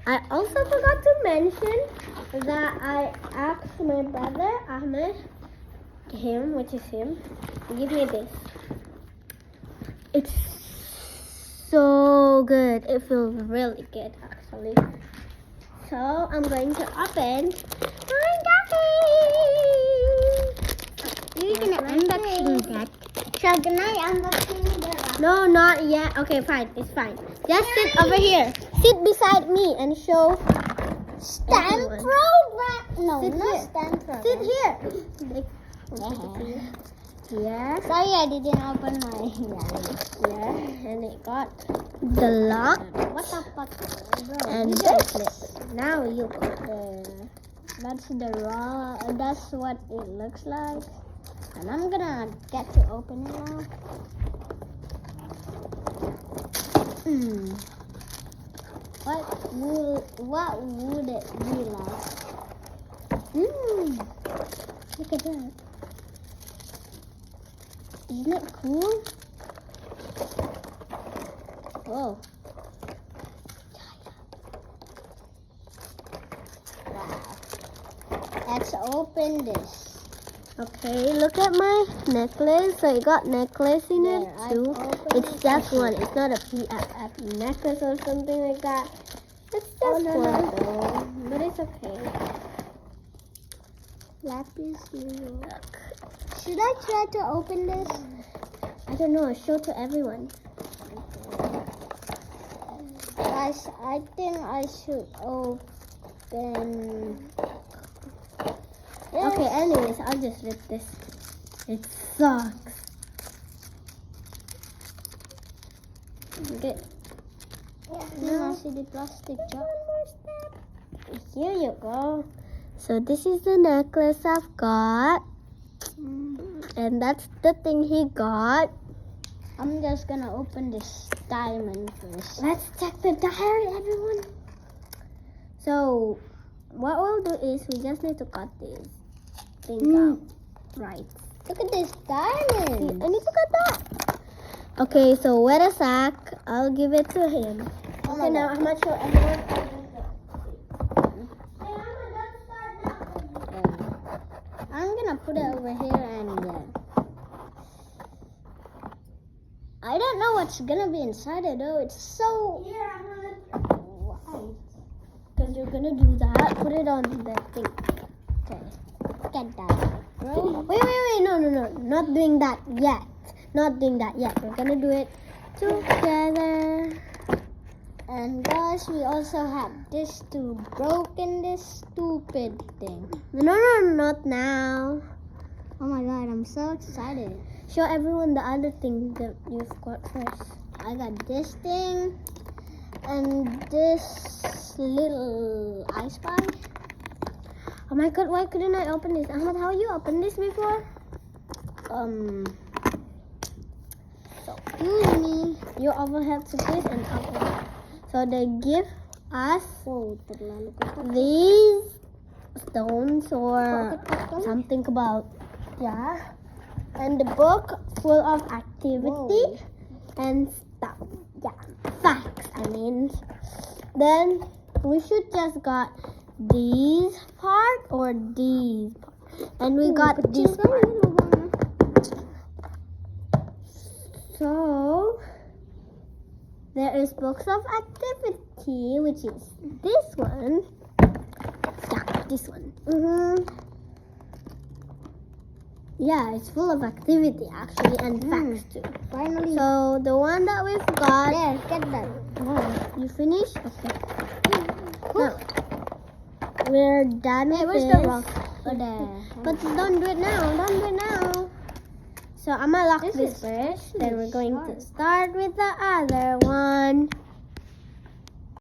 I also forgot to mention that I asked my brother Ahmed, which is him, to give me this. It's so good. It feels really good, actually. So I'm going to open my ducky. You're gonna unboxing that. So can I unboxing the No, not yet. Okay, fine. It's fine. Just sit over here. Sit beside me and show. Stand everyone. program? No, Sit not here. stand program. Sit here. Yeah. Yeah. Sorry, I didn't open my. Yeah. And it got the lock What the fuck, bro? and You the just clip. Now you got That's the raw. That's what it looks like. And I'm gonna get to open it now. What would it be like? Look at that. Isn't it cool? Whoa. Let's open this. Okay, look at my necklace. So it got necklace in it There, I too. opened It's it. just one. It's not a PFF necklace or something like that. It's just Oh, no, one no. though. But it's okay. Lapis Lazuli. Should I try to open this? I don't know. Show to everyone. Guys, I think I should open. Okay, anyways, I'll just rip this. It sucks. Okay. No, see the plastic jar. Here you go. So this is the necklace I've got. And that's the thing he got. I'm just gonna open this diamond first. Let's check the diary, everyone. So, what we'll do is we just need to cut these things out. Right. Look at this I diamond. need to cut that. Okay, so wet a sack. I'll give it to him. Oh Okay, my now God. I'm gonna show everyone. I'm gonna put it over here and I don't know what's gonna be inside it though. It's so wide. Because you're gonna do that. Put it on the thing. Okay, get that, bro. Wait. No. Not doing that yet. Not doing that yet. We're gonna do it together. And guys, we also have this to broken this stupid thing. No, not now. Oh my god, I'm so excited. Show everyone the other thing that you've got first. I got this thing and this little ice sponge. Oh my god, why couldn't I open this? Ahmad, how you opened this before? Excuse me. You overhead to this and overhead. So they give us Oh, terlalu ketat. these stones or something about, yeah. And the book full of activity and stuff. Yeah, facts, I mean. Then we should just got these part or these part. And we got this part. So there is books of activity, which is this one. Yeah, this one. Yeah, it's full of activity actually and facts too. Finally. So the one that we've got. There, get that. Oh, you finished? Okay. Now we're done with where's this. the rock? Oh, there. But don't do it now. Don't do it now. So I'm gonna lock This this is first. actually Then we're going to sharp. start with the other one.